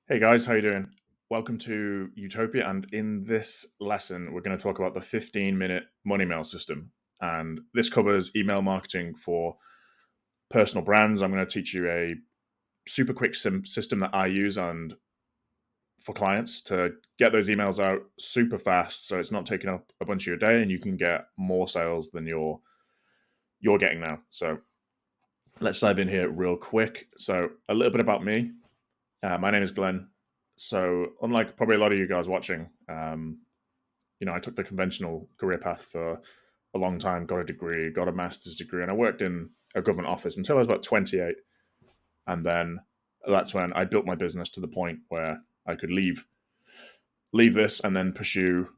Hey guys, how you doing? Welcome to Utopia, and in this lesson, we're going to talk about the 15-minute money mail system. And this covers email marketing for personal brands. I'm going to teach you a super quick system that I use and for clients to get those emails out super fast, so it's not taking up a bunch of your day, and you can get more sales than you're getting now. So let's dive in here real quick. So a little bit about me. My name is Glenn. So, unlike probably a lot of you guys watching, I took the conventional career path for a long time, got a degree, got a master's degree, and I worked in a government office until I was about 28. And then that's when I built my business to the point where I could leave this and then pursue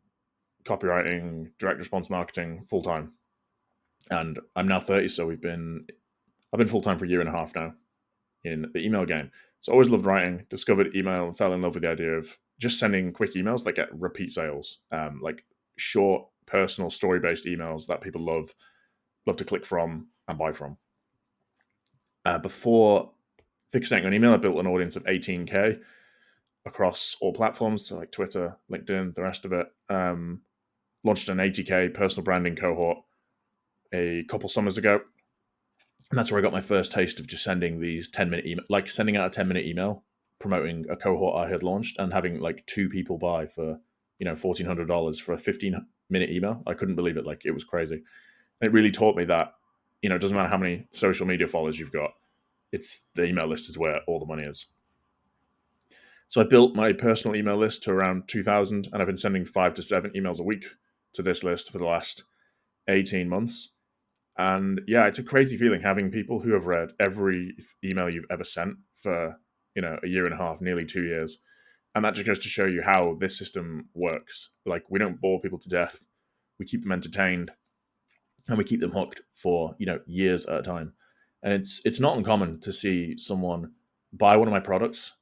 copywriting, direct response marketing full time. And I'm now 30, so I've been full time for a year and a half now in the email game. So I always loved writing, discovered email, and fell in love with the idea of just sending quick emails that get repeat sales, like short, personal, story-based emails that people love to click from and buy from. Before fixating on email, I built an audience of 18K across all platforms, so like Twitter, LinkedIn, the rest of it. Launched an 80K personal branding cohort a couple summers ago, and that's where I got my first taste of just sending these 10-minute email, like sending out a 10-minute email promoting a cohort I had launched and having like two people buy for, $1,400 for a 15-minute email. I couldn't believe it. Like, it was crazy. And it really taught me that, it doesn't matter how many social media followers you've got. It's the email list is where all the money is. So I built my personal email list to around 2,000, and I've been sending 5 to 7 emails a week to this list for the last 18 months. And yeah, it's a crazy feeling having people who have read every email you've ever sent for, a year and a half, nearly 2 years. And that just goes to show you how this system works. Like, we don't bore people to death. We keep them entertained and we keep them hooked for, years at a time. And it's not uncommon to see someone buy one of my products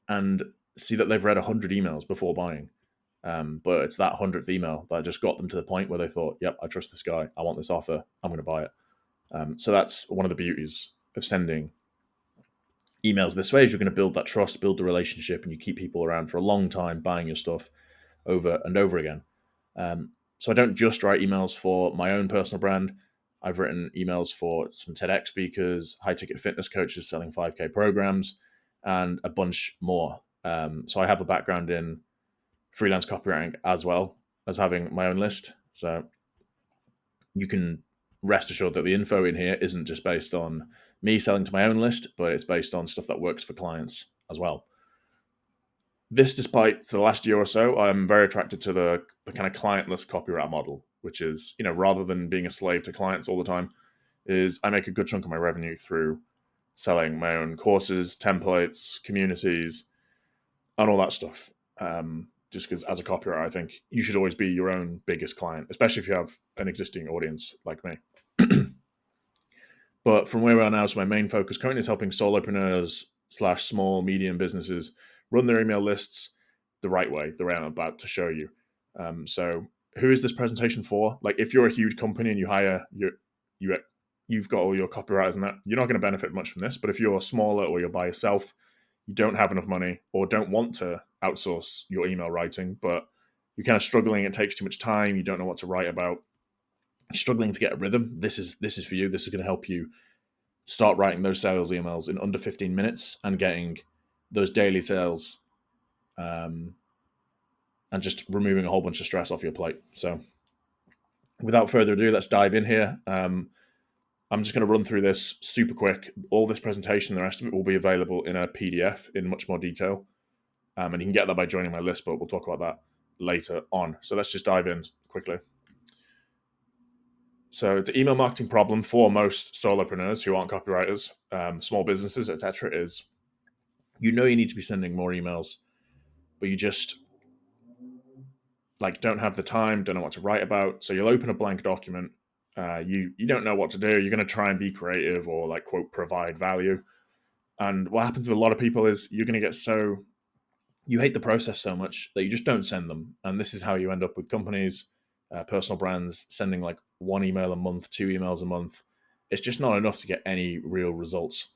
and see that they've read 100 emails before buying. But it's that 100th email that just got them to the point where they thought, yep, I trust this guy. I want this offer. I'm going to buy it. So that's one of the beauties of sending emails this way is you're going to build that trust, build the relationship, and you keep people around for a long time buying your stuff over and over again. So I don't just write emails for my own personal brand. I've written emails for some TEDx speakers, high ticket fitness coaches selling 5K programs, and a bunch more. So I have a background in freelance copywriting as well as having my own list. So you can rest assured that the info in here isn't just based on me selling to my own list, but it's based on stuff that works for clients as well. This, despite the last year or so, I'm very attracted to the kind of clientless copywriter model, which is, rather than being a slave to clients all the time, is I make a good chunk of my revenue through selling my own courses, templates, communities, and all that stuff. Just because as a copywriter, I think you should always be your own biggest client, especially if you have an existing audience like me. But from where we are now, so my main focus currently is helping solopreneurs / small, medium businesses run their email lists the right way, the way I'm about to show you. So who is this presentation for? Like, if you're a huge company and you've got all your copywriters and that, you're not going to benefit much from this. But if you're smaller or you're by yourself, you don't have enough money or don't want to outsource your email writing, but you're kind of struggling, it takes too much time, you don't know what to write about, you're struggling to get a rhythm, this is for you. This is going to help you start writing those sales emails in under 15 minutes and getting those daily sales, and just removing a whole bunch of stress off your plate. So without further ado, let's dive in here. I'm just going to run through this super quick. All this presentation, the rest of it will be available in a PDF in much more detail. And you can get that by joining my list, but we'll talk about that later on. So let's just dive in quickly. So the email marketing problem for most solopreneurs who aren't copywriters, small businesses, etc., is you need to be sending more emails, but you just don't have the time, don't know what to write about. So you'll open a blank document. You don't know what to do. You're going to try and be creative or quote provide value. And what happens with a lot of people is you're going to get you hate the process so much that you just don't send them. And this is how you end up with companies, personal brands sending one email a month, 2 emails a month. It's just not enough to get any real results.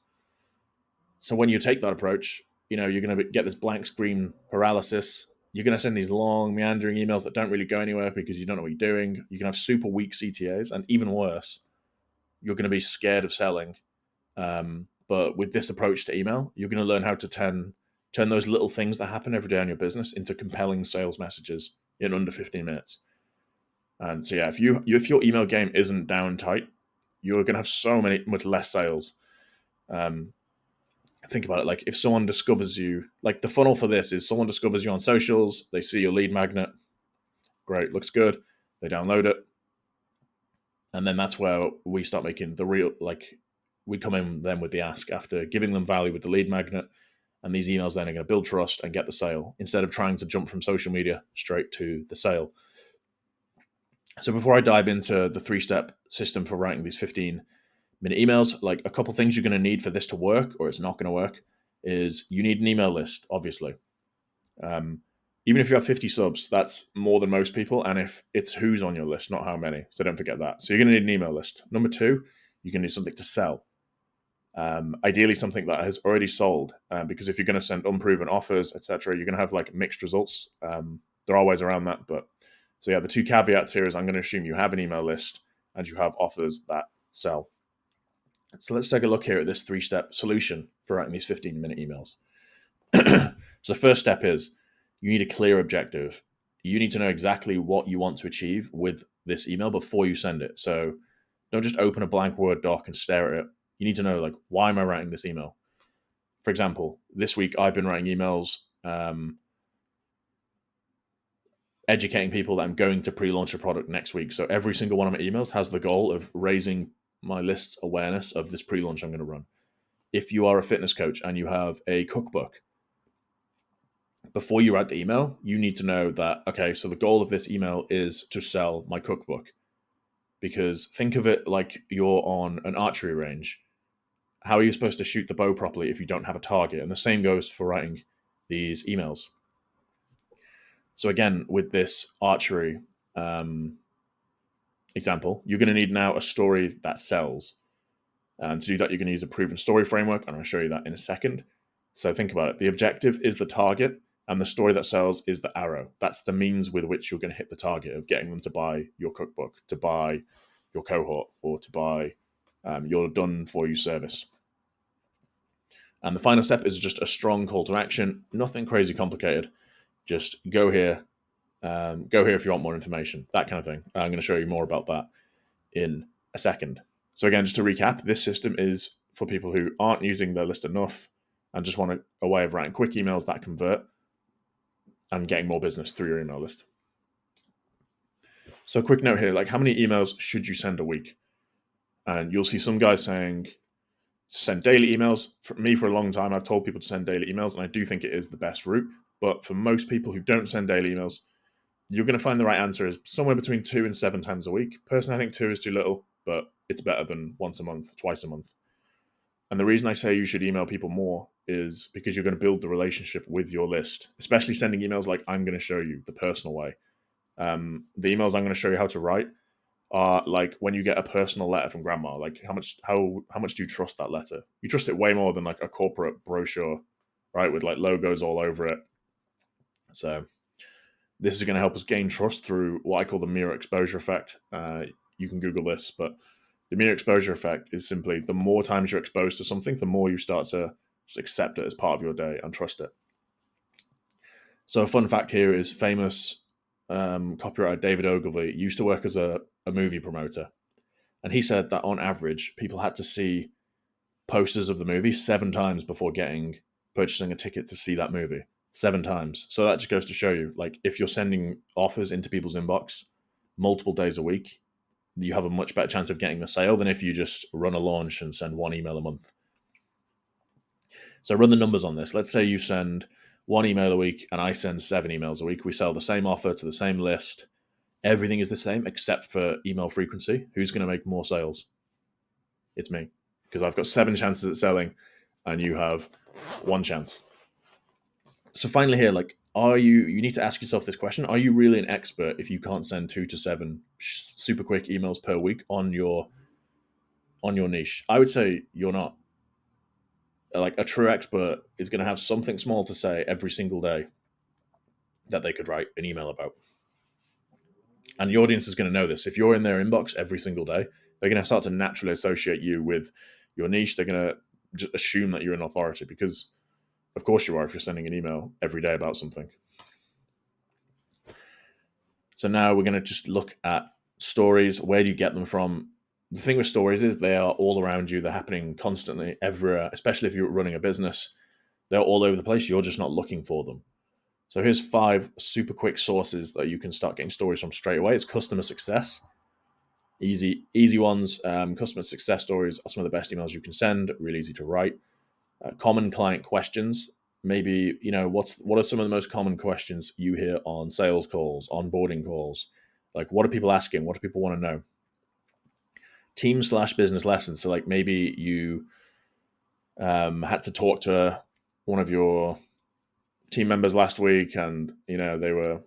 So when you take that approach, you're going to get this blank screen paralysis. You're going to send these long, meandering emails that don't really go anywhere because you don't know what you're doing. You can have super weak CTAs, and even worse, you're going to be scared of selling. But with this approach to email, you're going to learn how to turn those little things that happen every day in your business into compelling sales messages in under 15 minutes. And so, yeah, if your email game isn't down tight, you're going to have much less sales. Think about it, like if someone discovers you, like the funnel for this is someone discovers you on socials, they see your lead magnet, great, looks good, they download it, and then that's where we start making the real, like we come in then with the ask after giving them value with the lead magnet, and these emails then are going to build trust and get the sale instead of trying to jump from social media straight to the sale. So before I dive into the 3-step system for writing these 15-minute emails, like a couple things you're going to need for this to work, or it's not going to work, is you need an email list, obviously. Even if you have 50 subs, that's more than most people. And if it's who's on your list, not how many. So don't forget that. So you're going to need an email list. Number 2, you're going to need something to sell. Ideally, something that has already sold. Because if you're going to send unproven offers, etc., you're going to have like mixed results. There are ways around that. But so yeah, the 2 caveats here is I'm going to assume you have an email list and you have offers that sell. So let's take a look here at this 3-step solution for writing these 15-minute emails. So the first step is you need a clear objective. You need to know exactly what you want to achieve with this email before you send it. So don't just open a blank Word doc and stare at it. You need to know, like, why am I writing this email? For example, this week I've been writing emails educating people that I'm going to pre-launch a product next week. So every single one of my emails has the goal of raising my list's awareness of this pre-launch I'm going to run. If you are a fitness coach and you have a cookbook, before you write the email, you need to know that, okay, so the goal of this email is to sell my cookbook. Because think of it like you're on an archery range. How are you supposed to shoot the bow properly if you don't have a target? And the same goes for writing these emails. So again, with this archery example, you're going to need now a story that sells. And to do that, you're going to use a proven story framework, and I'll show you that in a second. So think about it. The objective is the target, and the story that sells is the arrow. That's the means with which you're going to hit the target of getting them to buy your cookbook, to buy your cohort, or to buy your done-for-you service. And the final step is just a strong call to action. Nothing crazy complicated. Just go here. Go here if you want more information, that kind of thing. I'm going to show you more about that in a second. So again, just to recap, this system is for people who aren't using their list enough and just want a way of writing quick emails that convert and getting more business through your email list. So a quick note here, like how many emails should you send a week? And you'll see some guys saying send daily emails. For me, for a long time, I've told people to send daily emails, and I do think it is the best route. But for most people who don't send daily emails, you're going to find the right answer is somewhere between 2 and 7 times a week. Personally, I think 2 is too little, but it's better than once a month, twice a month. And the reason I say you should email people more is because you're going to build the relationship with your list, especially sending emails like I'm going to show you the personal way. The emails I'm going to show you how to write are like when you get a personal letter from grandma. Like how much do you trust that letter? You trust it way more than like a corporate brochure, right, with like logos all over it. So this is going to help us gain trust through what I call the mirror exposure effect. You can Google this, but the mirror exposure effect is simply the more times you're exposed to something, the more you start to just accept it as part of your day and trust it. So a fun fact here is famous copywriter David Ogilvy used to work as a movie promoter. And he said that on average, people had to see posters of the movie 7 times before purchasing a ticket to see that movie. 7 times. So that just goes to show you, like, if you're sending offers into people's inbox multiple days a week, you have a much better chance of getting the sale than if you just run a launch and send 1 email a month. So run the numbers on this. Let's say you send 1 email a week and I send 7 emails a week. We sell the same offer to the same list. Everything is the same except for email frequency. Who's going to make more sales? It's me, because I've got 7 chances at selling and you have 1 chance. So finally here, like, you need to ask yourself this question: are you really an expert if you can't send 2 to 7 super quick emails per week on your niche? I would say you're not. like a true expert is going to have something small to say every single day that they could write an email about. And the audience is going to know this. If you're in their inbox every single day, they're going to start to naturally associate you with your niche. They're going to just assume that you're an authority because, of course, you are if you're sending an email every day about something. So now we're going to just look at stories. Where do you get them from? The thing with stories is they are all around you. They're happening constantly, everywhere, especially if you're running a business. They're all over the place. You're just not looking for them. So here's 5 super quick sources that you can start getting stories from straight away. It's customer success. Easy ones. Customer success stories are some of the best emails you can send. Really easy to write. Common client questions. Maybe what are some of the most common questions you hear on sales calls, onboarding calls? Like, what are people asking? What do people want to know? Team/business lessons. So like maybe you had to talk to one of your team members last week, and they were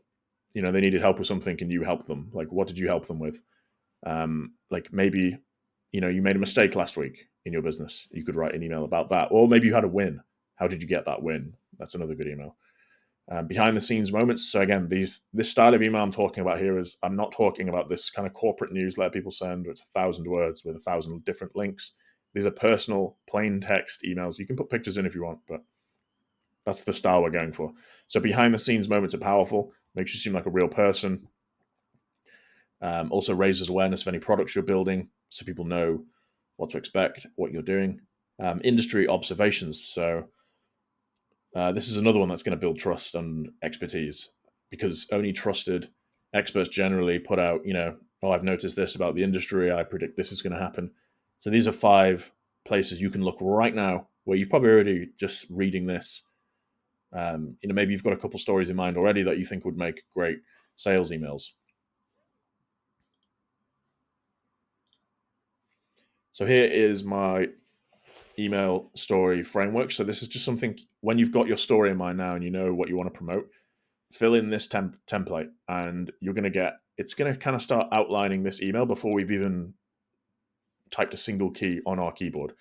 they needed help with something, and you helped them. Like, what did you help them with? Like maybe you made a mistake last week in your business. You could write an email about that. Or maybe you had a win. How did you get that win? That's another good email. Behind the scenes moments. So again, this style of email I'm talking about here is, I'm not talking about this kind of corporate newsletter people send where it's 1,000 words with 1,000 different links. These are personal, plain text emails. You can put pictures in if you want, but that's the style we're going for. So behind the scenes moments are powerful. Makes you seem like a real person. Also raises awareness of any products you're building, so people know what to expect, what you're doing. Industry observations. So this is another one that's going to build trust and expertise, because only trusted experts generally put out, oh, I've noticed this about the industry. I predict this is going to happen. So these are 5 places you can look right now where you've probably already just reading this. Maybe you've got a couple stories in mind already that you think would make great sales emails. So here is my email story framework. So this is just something, when you've got your story in mind now and you know what you want to promote, fill in this template, and it's going to kind of start outlining this email before we've even typed a single key on our keyboard.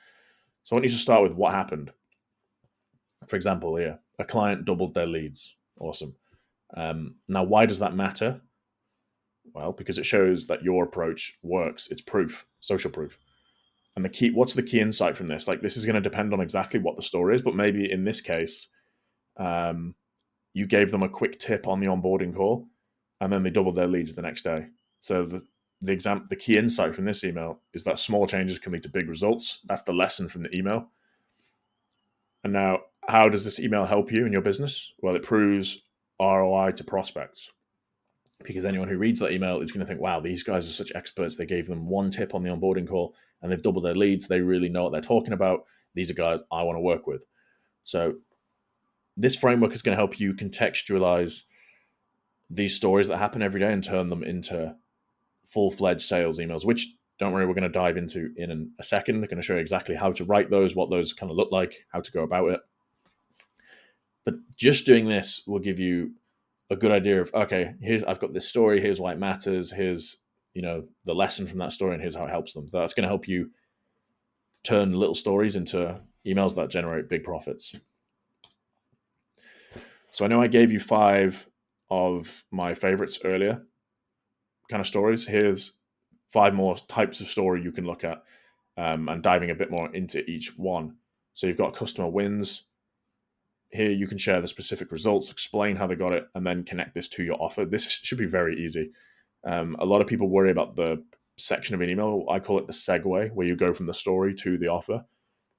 So I want you to start with what happened. For example, here, a client doubled their leads. Awesome. Now, why does that matter? Well, because it shows that your approach works. It's proof, social proof. And what's the key insight from this? Like, this is going to depend on exactly what the story is, but maybe in this case, you gave them a quick tip on the onboarding call, and then they doubled their leads the next day. So the key insight from this email is that small changes can lead to big results. That's the lesson from the email. And now, how does this email help you in your business? Well, it proves ROI to prospects, because anyone who reads that email is going to think, wow, these guys are such experts. They gave them one tip on the onboarding call and they've doubled their leads. They really know what they're talking about. These are guys I want to work with. So this framework is going to help you contextualize these stories that happen every day and turn them into full-fledged sales emails, which, don't worry, we're going to dive into in a second. I'm going to show you exactly how to write those, what those kind of look like, how to go about it. But just doing this will give you a good idea of, okay, I've got this story, here's why it matters, here's the lesson from that story, and here's how it helps them. So that's going to help you turn little stories into emails that generate big profits. So I know I gave you 5 of my favorites earlier, kind of stories. Here's 5 more types of story you can look at, and diving a bit more into each one. So you've got customer wins. Here you can share the specific results, explain how they got it, and then connect this to your offer. This should be very easy. A lot of people worry about the section of an email. I call it the segue, where you go from the story to the offer.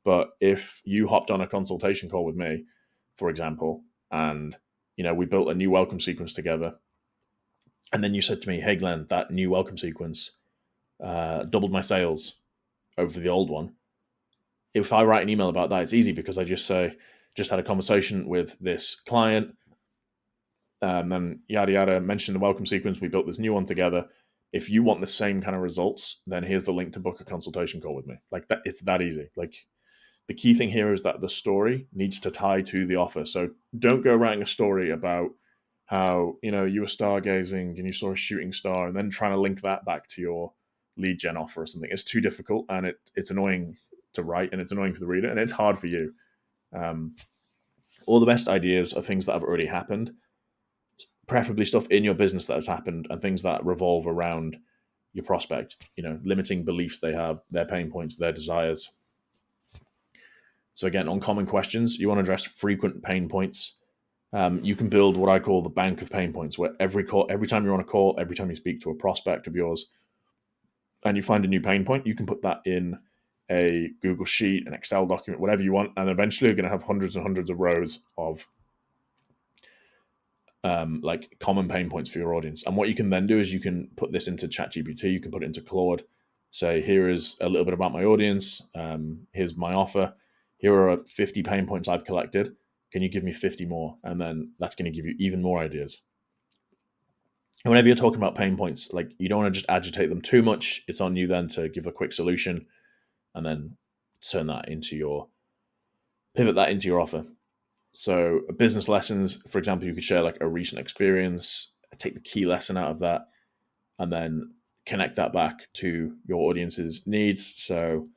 But if you hopped on a consultation call with me, for example, and we built a new welcome sequence together, and then you said to me, hey, Glenn, that new welcome sequence doubled my sales over the old one. If I write an email about that, it's easy, because I just say, just had a conversation with this client, then yada yada, mention the welcome sequence, we built this new one together. If you want the same kind of results, then here's the link to book a consultation call with me. Like that, it's that easy. Like, the key thing here is that the story needs to tie to the offer. So don't go writing a story about how you were stargazing and you saw a shooting star, and then trying to link that back to your lead gen offer or something. It's too difficult, and it's annoying to write, and it's annoying for the reader, and it's hard for you. All the best ideas are things that have already happened, preferably stuff in your business that has happened and things that revolve around your prospect, limiting beliefs they have, their pain points, their desires. So again, on common questions, you want to address frequent pain points. You can build what I call the bank of pain points, where every time you're on a call, every time you speak to a prospect of yours, and you find a new pain point, you can put that in a Google Sheet, an Excel document, whatever you want, and eventually you're going to have hundreds and hundreds of rows of like common pain points for your audience. And what you can then do is you can put this into ChatGPT, you can put it into Claude, say, here is a little bit about my audience, here's my offer, here are 50 pain points I've collected, can you give me 50 more? And then that's going to give you even more ideas. And whenever you're talking about pain points, like, you don't want to just agitate them too much. It's on you then to give a quick solution and then pivot that into your offer. So business lessons, for example, you could share like a recent experience, take the key lesson out of that, and then connect that back to your audience's needs. So,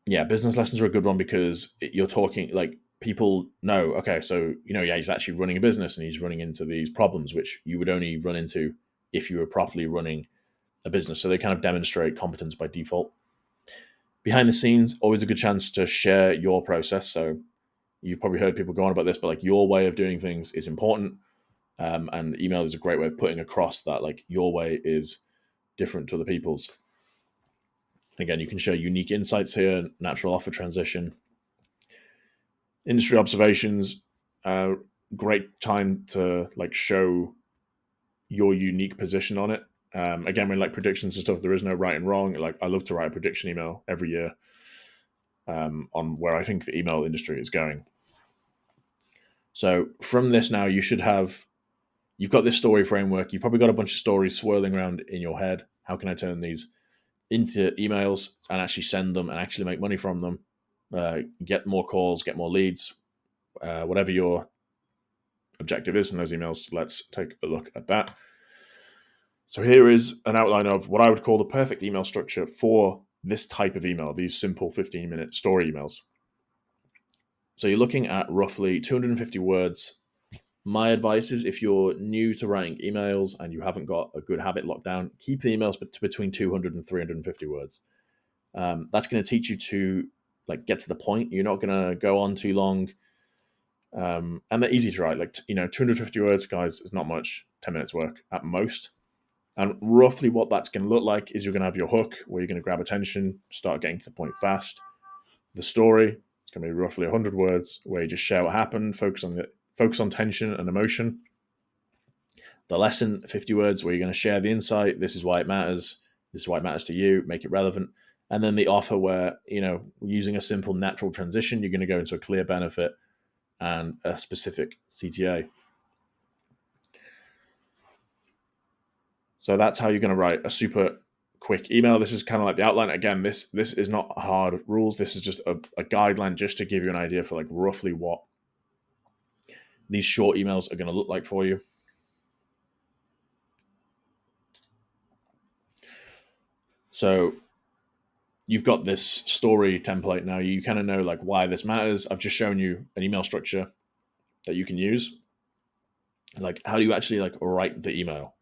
business lessons are a good one because you're talking like, people know, okay, so, he's actually running a business and he's running into these problems, which you would only run into if you were properly running a business. So they kind of demonstrate competence by default. Behind the scenes, always a good chance to share your process. So you've probably heard people go on about this, but like, your way of doing things is important. And email is a great way of putting across that, like, your way is different to other people's. Again, you can share unique insights here, natural offer transition, industry observations, great time to like show your unique position on it. Again, when like predictions and stuff, there is no right and wrong. Like, I love to write a prediction email every year on where I think the email industry is going. So from this now, you've got this story framework. You've probably got a bunch of stories swirling around in your head. How can I turn these into emails and actually send them and actually make money from them? Get more calls, get more leads, whatever your objective is from those emails. Let's take a look at that. So here is an outline of what I would call the perfect email structure for this type of email, these simple 15-minute story emails. So you're looking at roughly 250 words. My advice is, if you're new to writing emails and you haven't got a good habit locked down, keep the emails to between 200 and 350 words. That's going to teach you to like get to the point. You're not going to go on too long. And they're easy to write. Like, 250 words, guys, is not much. 10 minutes work at most. And roughly what that's going to look like is, you're going to have your hook where you're going to grab attention, start getting to the point fast. The story, it's going to be roughly 100 words where you just share what happened, focus on tension and emotion. The lesson, 50 words, where you're going to share the insight. This is why it matters. This is why it matters to you. Make it relevant. And then the offer, where, using a simple natural transition, you're going to go into a clear benefit and a specific CTA. So that's how you're going to write a super quick email. This is kind of like the outline. Again, this is not hard rules. This is just a guideline, just to give you an idea for like roughly what these short emails are going to look like for you. So you've got this story template now. You kind of know like why this matters. I've just shown you an email structure that you can use. Like, how do you actually like write the email?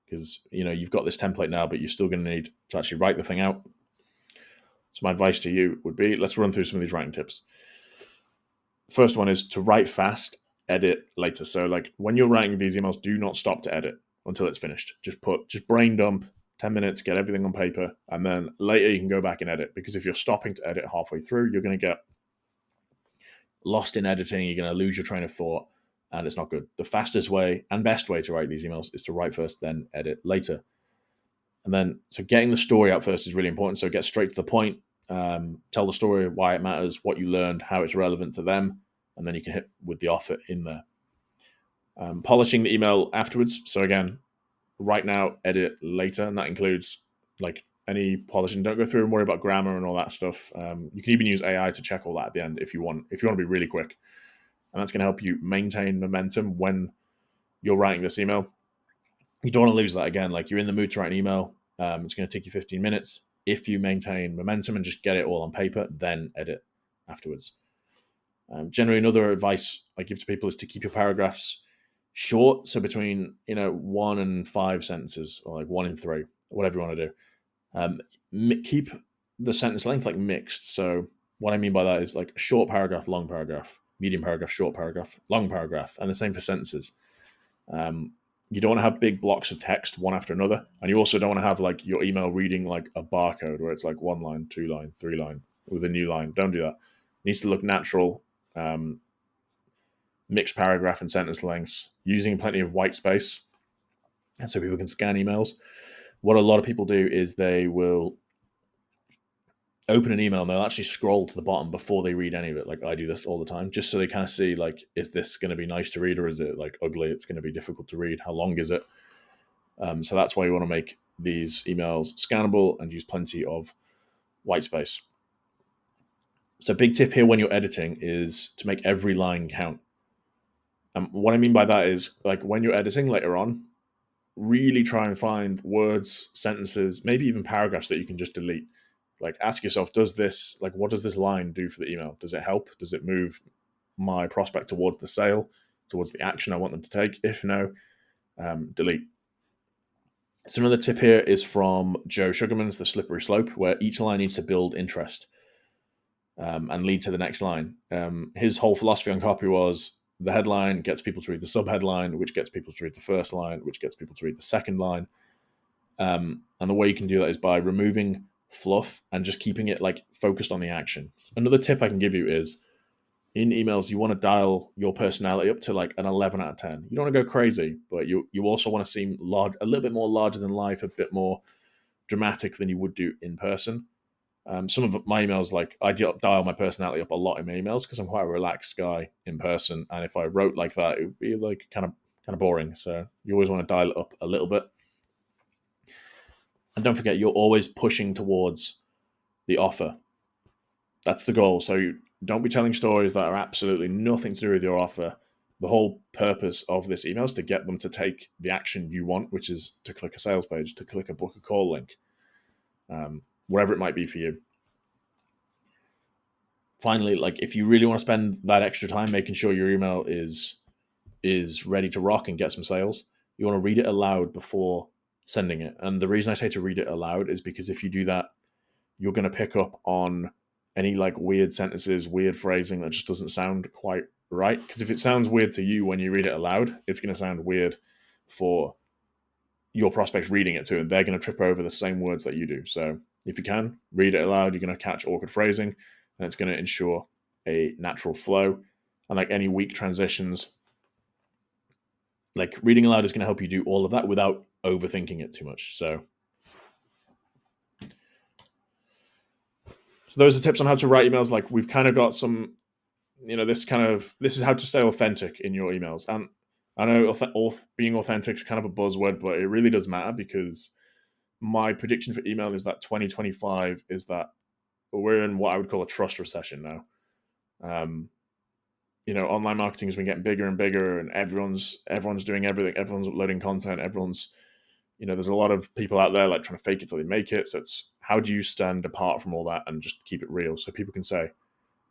Because you've got this template now, but you're still going to need to actually write the thing out. So my advice to you would be, let's run through some of these writing tips. First one is to write fast, edit later. So like, when you're writing these emails, do not stop to edit until it's finished. Just brain dump 10 minutes, get everything on paper, and then later you can go back and edit. Because if you're stopping to edit halfway through, you're going to get lost in editing. You're going to lose your train of thought, and it's not good. The fastest way and best way to write these emails is to write first, then edit later. And then, so getting the story out first is really important. So get straight to the point. Tell the story, why it matters, what you learned, how it's relevant to them, and then you can hit with the offer in there. Polishing the email afterwards. So again, write now, edit later, and that includes like any polishing. Don't go through and worry about grammar and all that stuff. You can even use AI to check all that at the end if you want to be really quick. And that's going to help you maintain momentum when you're writing this email. You don't want to lose that. Again, like, you're in the mood to write an email. It's going to take you 15 minutes. if you maintain momentum and just get it all on paper, then edit afterwards. Generally, another advice I give to people is to keep your paragraphs short, so between 1 and 5 sentences, or like 1 and 3, whatever you want to do. Keep the sentence length like mixed. So what I mean by that is like short paragraph, long paragraph, medium paragraph, short paragraph, long paragraph, and the same for sentences. You don't want to have big blocks of text one after another, and you also don't want to have like your email reading like a barcode where it's like 1 line, 2 line, 3 line with a new line. Don't do that. It needs to look natural. Mixed paragraph and sentence lengths, using plenty of white space so people can scan emails. What a lot of people do is they will open an email and they'll actually scroll to the bottom before they read any of it. Like I do this all the time, just so they kind of see like, is this going to be nice to read, or is it like ugly? It's going to be difficult to read. How long is it? So that's why you want to make these emails scannable and use plenty of white space. So big tip here when you're editing is to make every line count. What I mean by that is like when you're editing later on, really try and find words, sentences, maybe even paragraphs that you can just delete. Like ask yourself, what does this line do for the email? Does it help? Does it move my prospect towards the sale, towards the action I want them to take? If no, delete. So another tip here is from Joe Sugarman's The Slippery Slope, where each line needs to build interest and lead to the next line. His whole philosophy on copy was the headline gets people to read the subheadline, which gets people to read the first line, which gets people to read the second line. And the way you can do that is by removing fluff and just keeping it like focused on the action. Another tip I can give you is in emails, you want to dial your personality up to like an 11 out of 10. You don't want to go crazy, but you also want to seem large, a little bit more larger than life, a bit more dramatic than you would do in person. Some of my emails, like I dial my personality up a lot in my emails because I'm quite a relaxed guy in person, and if I wrote like that, it would be like kind of boring. So you always want to dial it up a little bit. And don't forget, you're always pushing towards the offer. That's the goal. So don't be telling stories that are absolutely nothing to do with your offer. The whole purpose of this email is to get them to take the action you want, which is to click a sales page, to click a book a call link, whatever it might be for you. Finally, like if you really want to spend that extra time making sure your email is ready to rock and get some sales, you want to read it aloud before sending it. And the reason I say to read it aloud is because if you do that, you're going to pick up on any like weird sentences, weird phrasing that just doesn't sound quite right. Because if it sounds weird to you when you read it aloud, it's going to sound weird for your prospects reading it too, and they're going to trip over the same words that you do. So if you can read it aloud, you're going to catch awkward phrasing, and it's going to ensure a natural flow. And like any weak transitions, like reading aloud is going to help you do all of that without overthinking it too much. So those are tips on how to write emails. Like we've kind of got some, this is how to stay authentic in your emails. And I know being authentic is kind of a buzzword, but it really does matter, because my prediction for email is that 2025 is that we're in what I would call a trust recession now. Online marketing has been getting bigger and bigger, and everyone's doing everything. Everyone's uploading content. There's a lot of people out there like trying to fake it till they make it. So it's how do you stand apart from all that and just keep it real, so people can say,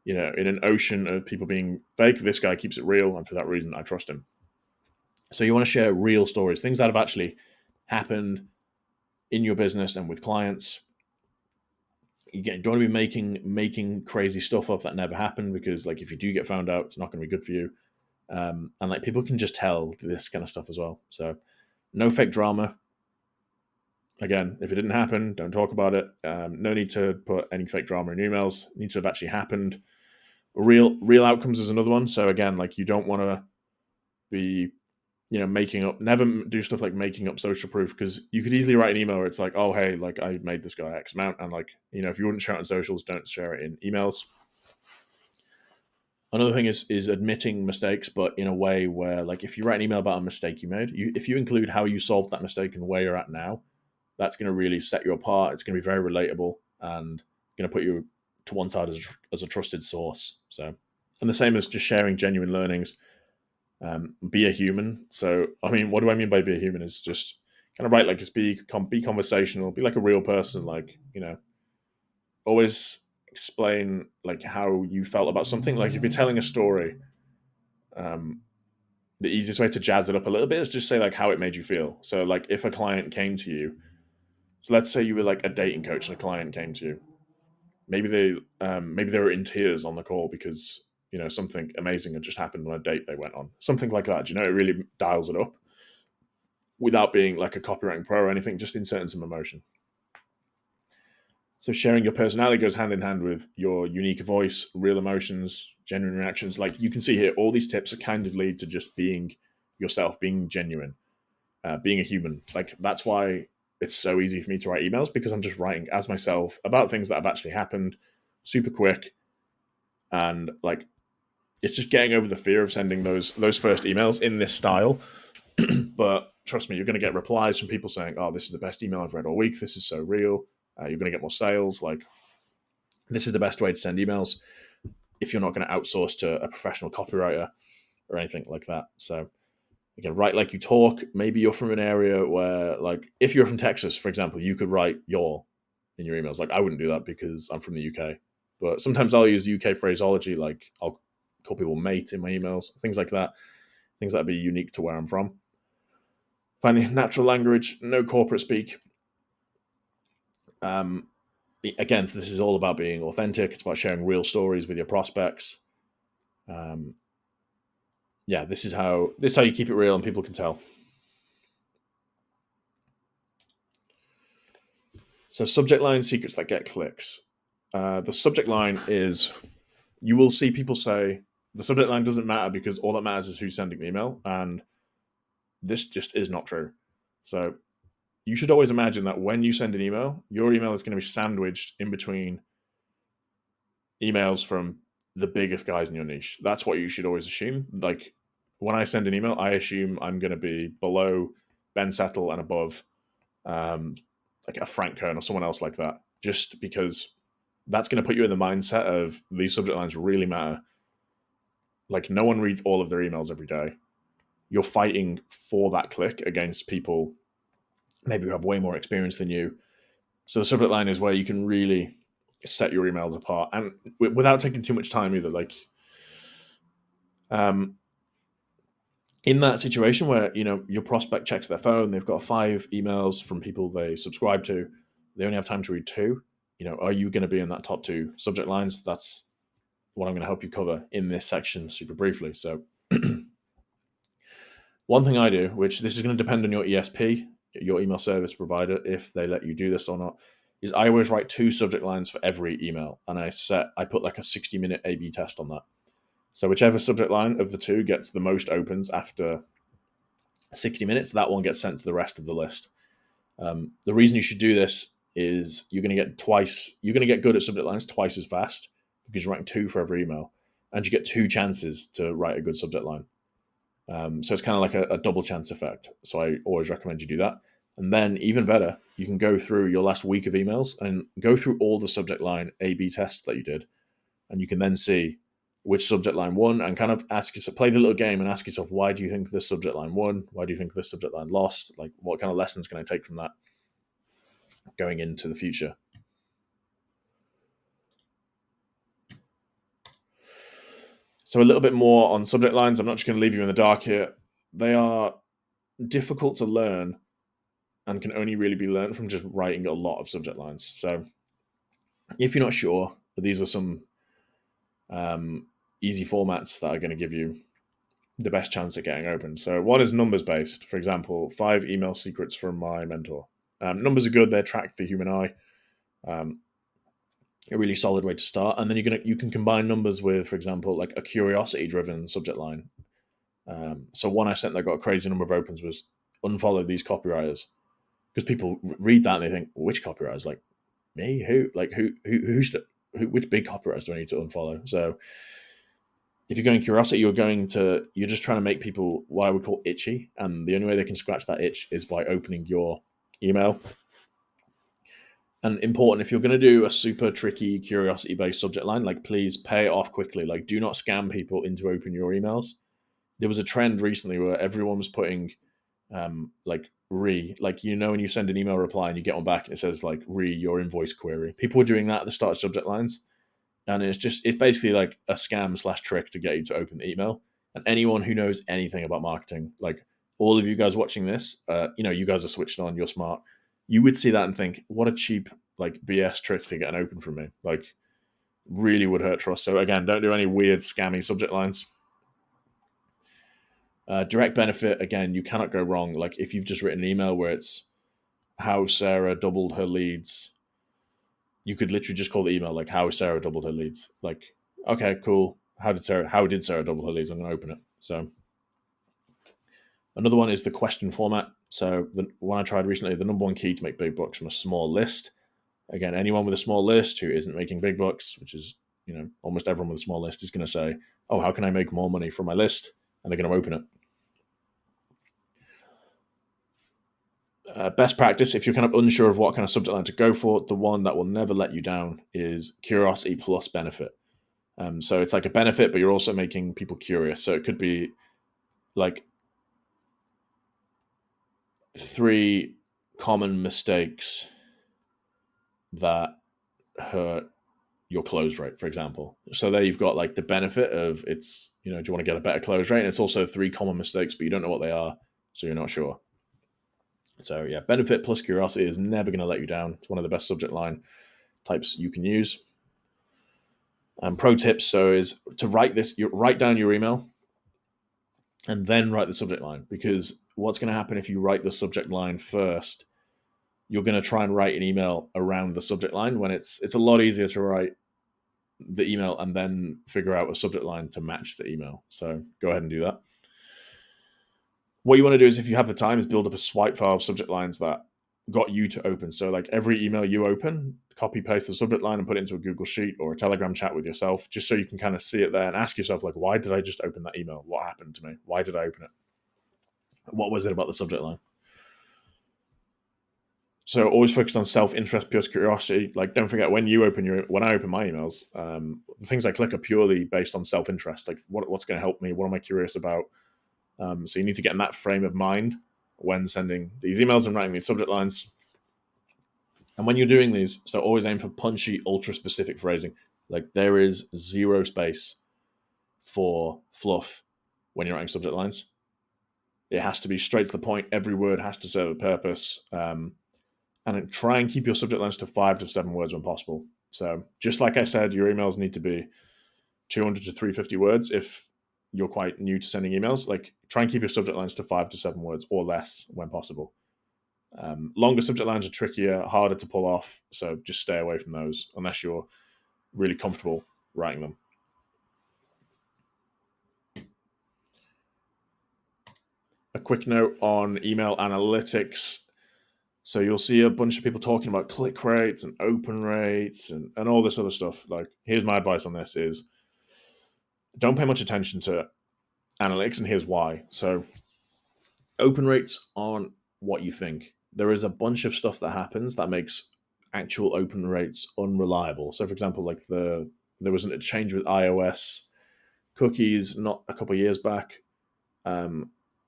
in an ocean of people being fake, this guy keeps it real, and for that reason, I trust him. So you want to share real stories, things that have actually happened in your business and with clients. You don't want to be making crazy stuff up that never happened, because like if you do get found out, it's not going to be good for you. And like people can just tell this kind of stuff as well. So no fake drama. Again, if it didn't happen, don't talk about it. No need to put any fake drama in emails. It needs to have actually happened. Real outcomes is another one. So again, like you don't want to be making up. Never do stuff like making up social proof, because you could easily write an email where it's like, oh hey, like I made this guy X amount, and like if you wouldn't share it on socials, don't share it in emails. Another thing is admitting mistakes, but in a way where, like, if you write an email about a mistake you made, if you include how you solved that mistake and where you're at now, that's going to really set you apart. It's going to be very relatable and going to put you to one side as a trusted source. So, and the same as just sharing genuine learnings. Be a human. So, I mean, what do I mean by be a human? Is just kind of write like it's be conversational, be like a real person, like, always explain like how you felt about something. Like if you're telling a story, um, the easiest way to jazz it up a little bit is just say like how it made you feel. So like if a client came to you, so let's say you were like a dating coach and a client came to you, maybe they were in tears on the call because something amazing had just happened on a date they went on, something like that. It really dials it up without being like a copywriting pro or anything, just inserting some emotion. So sharing your personality goes hand in hand with your unique voice, real emotions, genuine reactions. Like you can see here, all these tips are kind of lead to just being yourself, being genuine, being a human. Like that's why it's so easy for me to write emails, because I'm just writing as myself about things that have actually happened, super quick, and like it's just getting over the fear of sending those first emails in this style. But trust me, you're going to get replies from people saying, "Oh, this is the best email I've read all week. This is so real." You're going to get more sales. Like this is the best way to send emails if you're not going to outsource to a professional copywriter or anything like that. So again, write like you talk. Maybe you're from an area where, like, if you're from Texas, for example, you could write "your" in your emails. Like I wouldn't do that because I'm from the UK, but sometimes I'll use UK phraseology. Like I'll call people mate in my emails, things like that. Things that be unique to where I'm from. Finding natural language, no corporate speak. Um, Again, so this is all about being authentic. It's about sharing real stories with your prospects. Um, yeah, this is how you keep it real and people can tell. So subject line secrets that get clicks. The subject line is, you will see people say the subject line doesn't matter because all that matters is who's sending the email, and this just is not true. So you should always imagine that when you send an email, your email is going to be sandwiched in between emails from the biggest guys in your niche. That's what you should always assume. Like when I send an email, I assume I'm going to be below Ben Settle and above um, like a Frank Kern or someone else like that, just because that's going to put you in the mindset of these subject lines really matter. Like no one reads all of their emails every day. You're fighting for that click against people maybe who have way more experience than you. So the subject line is where you can really set your emails apart, and without taking too much time either. Like um, in that situation where your prospect checks their phone, they've got 5 emails from people they subscribe to, they only have time to read 2. Are you going to be in that top 2 subject lines? That's what I'm going to help you cover in this section super briefly. So one thing I do, which this is going to depend on your ESP, your email service provider, if they let you do this or not, is I always write 2 subject lines for every email, and I put like a 60-minute A/B test on that. So whichever subject line of the 2 gets the most opens after 60 minutes, that one gets sent to the rest of the list. The reason you should do this is you're going to get good at subject lines twice as fast because you're writing 2 for every email, and you get 2 chances to write a good subject line. So it's kind of like a double chance effect. So I always recommend you do that. And then even better, you can go through your last week of emails and go through all the subject line A/B tests that you did, and you can then see which subject line won, and kind of ask yourself, play the little game and ask yourself, why do you think this subject line won? Why do you think this subject line lost? Like, what kind of lessons can I take from that going into the future? So a little bit more on subject lines. I'm not just going to leave you in the dark here. They are difficult to learn and can only really be learned from just writing a lot of subject lines. So if you're not sure, these are some easy formats that are going to give you the best chance at getting open. So one is numbers based. For example, 5 email secrets from my mentor. Numbers are good. They're tracked for human eye. A really solid way to start. And then you can combine numbers with, for example, like a curiosity driven subject line. So one I sent that got a crazy number of opens was unfollow these copywriters, because people read that and they think, which copywriters? Like me? Who? Like which big copywriters do I need to unfollow? So if you're going curiosity, you're just trying to make people what I would call itchy, and the only way they can scratch that itch is by opening your email. And important, if you're going to do a super tricky curiosity based subject line, like please pay it off quickly. Like do not scam people into open your emails. There was a trend recently where everyone was putting like like, when you send an email reply and you get one back and it says like your invoice query. People were doing that at the start of subject lines, and it's basically like a scam slash trick to get you to open the email. And anyone who knows anything about marketing, like all of you guys watching this, you guys are switched on, you're smart. You would see that and think, what a cheap like BS trick to get an open from me. Like, really would hurt trust. So again, don't do any weird scammy subject lines. Direct benefit, again, you cannot go wrong. Like if you've just written an email where it's how Sarah doubled her leads, you could literally just call the email like how Sarah doubled her leads. Like, okay, cool. How did Sarah double her leads? I'm going to open it. So another one is the question format. So the one I tried recently, the number one key to make big bucks from a small list. Again, anyone with a small list who isn't making big bucks, which is almost everyone with a small list, is going to say, "Oh, how can I make more money from my list?" And they're going to open it. Best practice, if you're kind of unsure of what kind of subject line to go for, the one that will never let you down is curiosity plus benefit. So it's like a benefit, but you're also making people curious. So it could be like 3 common mistakes that hurt your close rate, for example. So there you've got like the benefit of it's, do you want to get a better close rate? And it's also 3 common mistakes, but you don't know what they are, so you're not sure. So yeah, benefit plus curiosity is never going to let you down. It's one of the best subject line types you can use. Pro tips, so is to write down your email and then write the subject line, because what's going to happen if you write the subject line first, you're going to try and write an email around the subject line when it's a lot easier to write the email and then figure out a subject line to match the email. So go ahead and do that. What you want to do is, if you have the time, is build up a swipe file of subject lines that got you to open. So like every email you open, copy paste the subject line and put it into a Google Sheet or a Telegram chat with yourself, just so you can kind of see it there and ask yourself, like, why did I just open that email? What happened to me? Why did I open it? What was it about the subject line? So always focused on self-interest, pure curiosity. Like, don't forget, when I open my emails, the things I click are purely based on self-interest. Like, what's going to help me? What am I curious about? So you need to get in that frame of mind when sending these emails and writing these subject lines. And when you're doing these, so always aim for punchy, ultra-specific phrasing. Like, there is zero space for fluff when you're writing subject lines. It has to be straight to the point. Every word has to serve a purpose. And try and keep your subject lines to 5 to 7 words when possible. So just like I said, your emails need to be 200 to 350 words if you're quite new to sending emails. Like, try and keep your subject lines to 5 to 7 words or less when possible. Longer subject lines are trickier, harder to pull off, so just stay away from those unless you're really comfortable writing them. A quick note on email analytics. So you'll see a bunch of people talking about click rates and open rates and all this other stuff. Like, here's my advice on this is, don't pay much attention to analytics, and here's why. So open rates aren't what you think. There is a bunch of stuff that happens that makes actual open rates unreliable. So for example, like there was a change with iOS cookies not a couple of years back,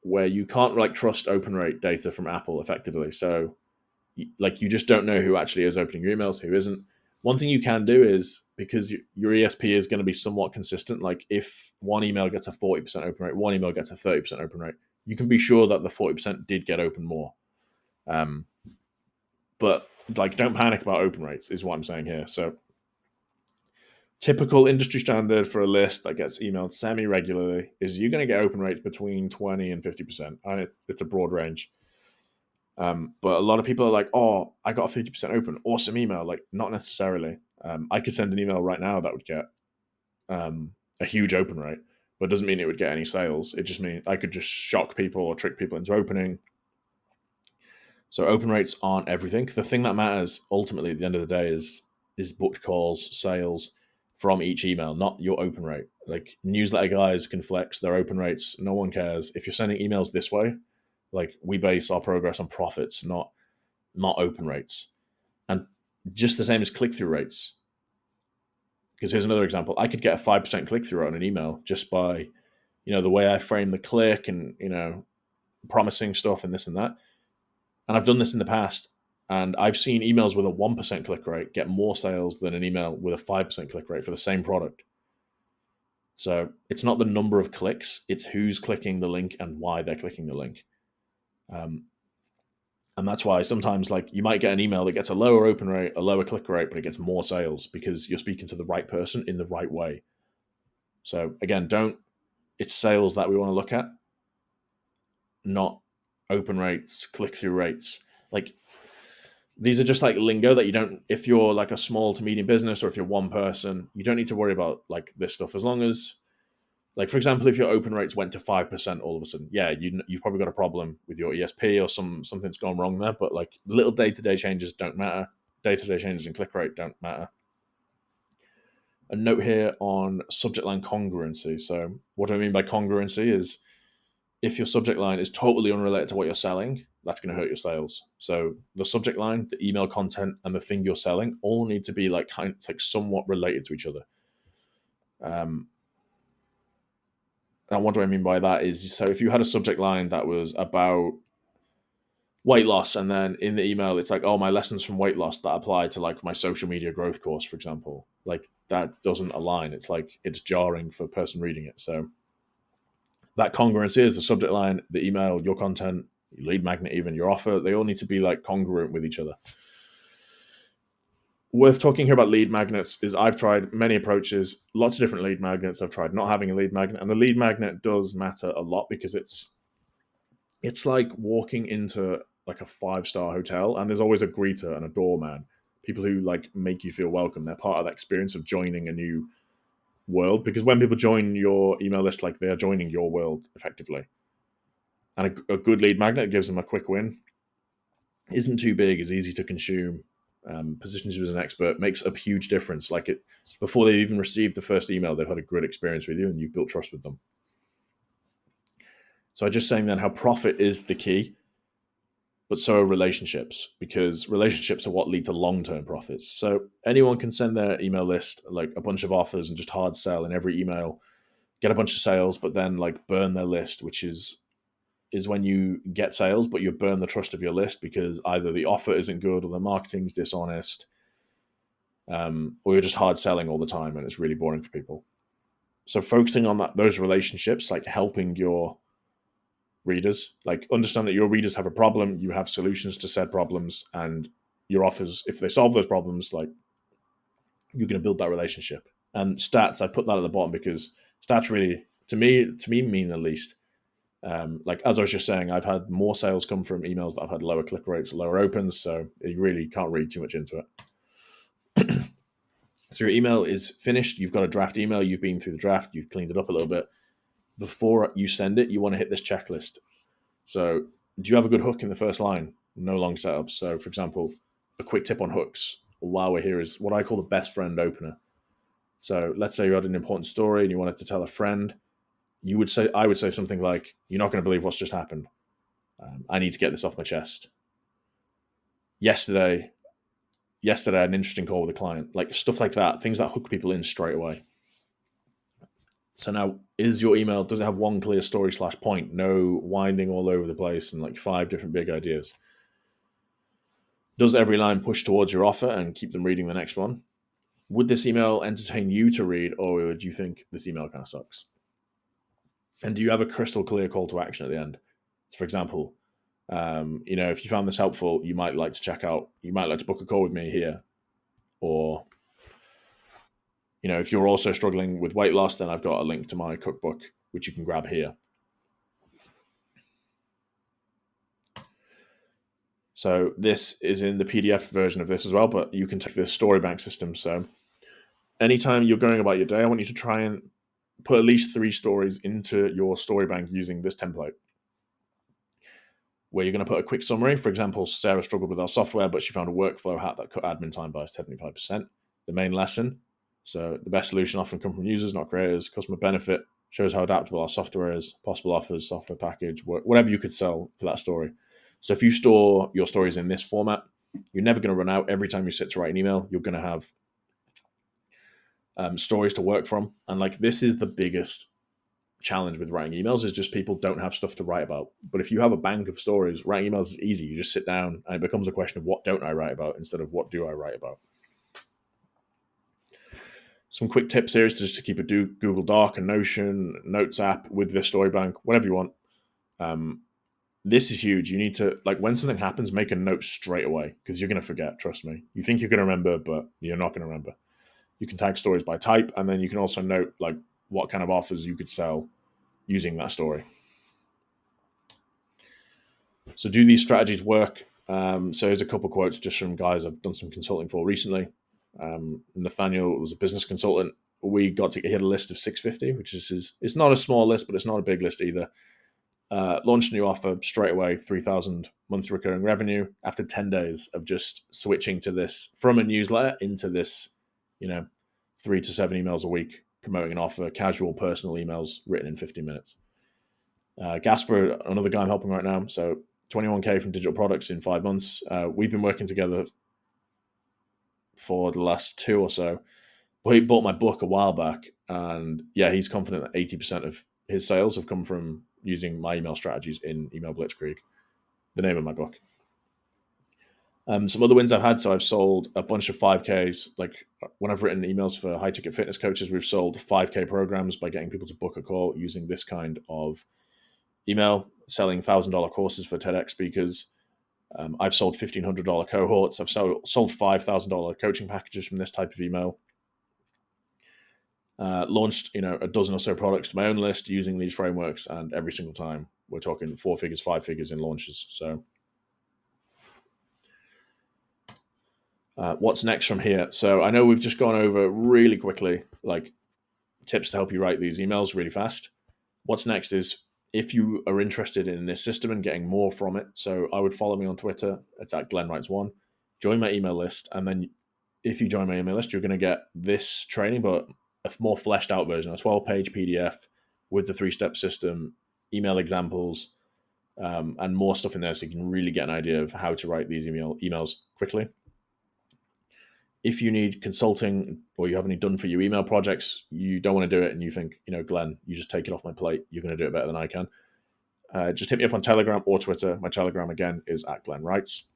where you can't like trust open rate data from Apple effectively. So like, you just don't know who actually is opening your emails, who isn't. One thing you can do is, because your ESP is going to be somewhat consistent, like if one email gets a 40% open rate, one email gets a 30% open rate, you can be sure that the 40% did get open more. But like, don't panic about open rates is what I'm saying here. So typical industry standard for a list that gets emailed semi-regularly is you're going to get open rates between 20 and 50%. And it's a broad range. But a lot of people are like, oh, I got a 50% open. Awesome email. Like, not necessarily. I could send an email right now that would get a huge open rate, but it doesn't mean it would get any sales. It just means I could just shock people or trick people into opening. So open rates aren't everything. The thing that matters ultimately at the end of the day is booked calls, sales from each email, not your open rate. Like, newsletter guys can flex their open rates. No one cares. If you're sending emails this way, like, we base our progress on profits, not open rates. And just the same as click-through rates. Because here's another example. I could get a 5% click-through on an email just by, the way I frame the click and, promising stuff and this and that. And I've done this in the past, and I've seen emails with a 1% click rate get more sales than an email with a 5% click rate for the same product. So it's not the number of clicks, it's who's clicking the link and why they're clicking the link. And that's why sometimes, like, you might get an email that gets a lower open rate, a lower click rate, but it gets more sales because you're speaking to the right person in the right way. So again, it's sales that we want to look at, not open rates, click-through rates. Like, these are just like lingo that you don't, if you're like a small to medium business or if you're one person, you don't need to worry about like this stuff. As long as, like, for example, if your open rates went to 5% all of a sudden, yeah, you've probably got a problem with your ESP or something's gone wrong there. But like, little day-to-day changes don't matter. Day-to-day changes in click rate don't matter. A note here on subject line congruency. So what do I mean by congruency is, if your subject line is totally unrelated to what you're selling, that's going to hurt your sales. So the subject line, the email content, and the thing you're selling all need to be like somewhat related to each other. And what do I mean by that is, so if you had a subject line that was about weight loss, and then in the email it's like, oh, my lessons from weight loss that apply to like my social media growth course, for example, like that doesn't align. It's like, it's jarring for a person reading it. So that congruency is the subject line, the email, your content, your lead magnet, even your offer. They all need to be like congruent with each other. Worth talking here about lead magnets is, I've tried many approaches, lots of different lead magnets. I've tried not having a lead magnet, and the lead magnet does matter a lot because it's like walking into like a 5-star hotel and there's always a greeter and a doorman, people who like make you feel welcome. They're part of that experience of joining a new world, because when people join your email list, like, they're joining your world effectively. And a good lead magnet gives them a quick win, isn't too big, is easy to consume, positions you as an expert, makes a huge difference. Like, it, before they even received the first email, they've had a good experience with you and you've built trust with them. So I'm just saying then how profit is the key, but so are relationships, because relationships are what lead to long-term profits. So anyone can send their email list like a bunch of offers and just hard sell in every email, get a bunch of sales, but then like burn their list, which is when you get sales, but you burn the trust of your list because either the offer isn't good or the marketing's dishonest, or you're just hard selling all the time and it's really boring for people. So focusing on those relationships, like helping your readers, like, understand that your readers have a problem, you have solutions to said problems, and your offers, if they solve those problems, like, you're going to build that relationship. And stats, I put that at the bottom because stats really, to me mean the least. Like, as I was just saying, I've had more sales come from emails that I've had lower click rates, lower opens, so you really can't read too much into it. So your email is finished, you've got a draft email, you've been through the draft, you've cleaned it up a little bit. Before you send it, you want to hit this checklist. So, do you have a good hook in the first line? No long setups. So, for example, a quick tip on hooks while we're here is what I call the best friend opener. So, let's say you had an important story and you wanted to tell a friend. I would say something like, "You're not going to believe what's just happened. I need to get this off my chest. Yesterday, I had an interesting call with a client." Like, stuff like that, things that hook people in straight away. So now, is your email, does it have one clear story / point? No winding all over the place and like 5 different big ideas. Does every line push towards your offer and keep them reading the next one? Would this email entertain you to read, or do you think this email kind of sucks? And do you have a crystal clear call to action at the end? For example, if you found this helpful, you might like to book a call with me here. Or, if you're also struggling with weight loss, then I've got a link to my cookbook, which you can grab here. So this is in the PDF version of this as well, but you can take the Storybank system. So anytime you're going about your day, I want you to try and put at least 3 stories into your Storybank using this template, where you're going to put a quick summary. For example, Sarah struggled with our software, but she found a workflow hack that cut admin time by 75%. The main lesson, so the best solution often come from users, not creators. Customer benefit shows how adaptable our software is. Possible offers, software package, whatever you could sell to that story. So if you store your stories in this format, you're never going to run out. Every time you sit to write an email, you're going to have stories to work from. And like, this is the biggest challenge with writing emails is just people don't have stuff to write about. But if you have a bank of stories, writing emails is easy. You just sit down and it becomes a question of what don't I write about instead of what do I write about. Some quick tips here is just to keep a Google Doc, a Notion, Notes app with this story bank, whatever you want. This is huge. You need to, like, when something happens, make a note straight away because you're going to forget. Trust me. You think you're going to remember, but you're not going to remember. You can tag stories by type, and then you can also note like what kind of offers you could sell using that story. So, do these strategies work? So, here's a couple quotes just from guys I've done some consulting for recently. Nathaniel was a business consultant. We got to hit a list of 650, which is it's not a small list, but it's not a big list either. Launched a new offer straight away, 3,000 monthly recurring revenue after 10 days of just switching to this from a newsletter into this, 3 to 7 emails a week promoting an offer, casual personal emails written in 15 minutes. Gasper, another guy I'm helping right now. So 21K from digital products in 5 months. We've been working together for the last 2 or so. Well, he bought my book a while back, and yeah, he's confident that 80% of his sales have come from using my email strategies in Email Blitzkrieg, the name of my book. Some other wins I've had, so I've sold a bunch of 5Ks. Like when I've written emails for high ticket fitness coaches, we've sold 5K programs by getting people to book a call using this kind of email, selling $1,000 courses for TEDx speakers. I've sold $1,500 cohorts. I've sold $5,000 coaching packages from this type of email. Launched a dozen or so products to my own list using these frameworks, and every single time we're talking 4 figures, 5 figures in launches. So what's next from here? So I know we've just gone over really quickly like tips to help you write these emails really fast. What's next is if you are interested in this system and getting more from it, so I would follow me on Twitter. It's at GlennWrites1. Join my email list, and then if you join my email list, you're going to get this training, but a more fleshed out version, a 12-page PDF with the 3-step system, email examples, and more stuff in there so you can really get an idea of how to write these emails quickly. If you need consulting or you have any done for you email projects, you don't want to do it and you think, Glenn, you just take it off my plate. You're going to do it better than I can. Just hit me up on Telegram or Twitter. My Telegram, again, is at Glenn Writes.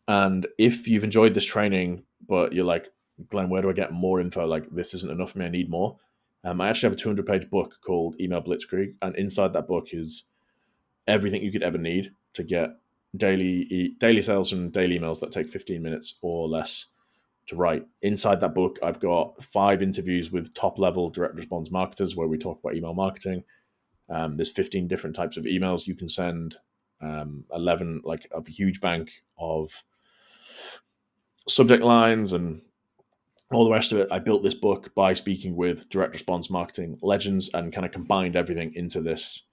And if you've enjoyed this training, but you're like, Glenn, where do I get more info? Like, this isn't enough for me. I need more. I actually have a 200-page book called Email Blitzkrieg. And inside that book is everything you could ever need to get daily sales from daily emails that take 15 minutes or less to write. Inside that book, I've got 5 interviews with top-level direct response marketers where we talk about email marketing. There's 15 different types of emails you can send. 11, like a huge bank of subject lines and all the rest of it. I built this book by speaking with direct response marketing legends and kind of combined everything into this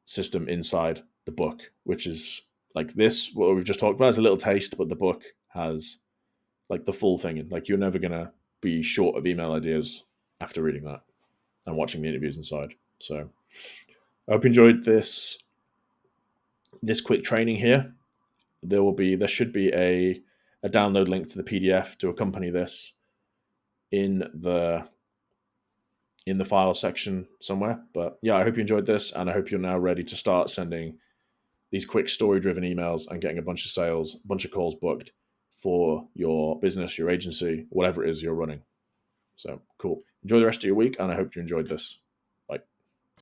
system inside the book, which is like this, what we've just talked about is a little taste, but the book has like the full thing. Like you're never going to be short of email ideas after reading that and watching the interviews inside. So I hope you enjoyed this quick training here. There should be a download link to the PDF to accompany this in the file section somewhere. But yeah, I hope you enjoyed this, and I hope you're now ready to start sending these quick story-driven emails and getting a bunch of sales, a bunch of calls booked for your business, your agency, whatever it is you're running. So cool. Enjoy the rest of your week, and I hope you enjoyed this.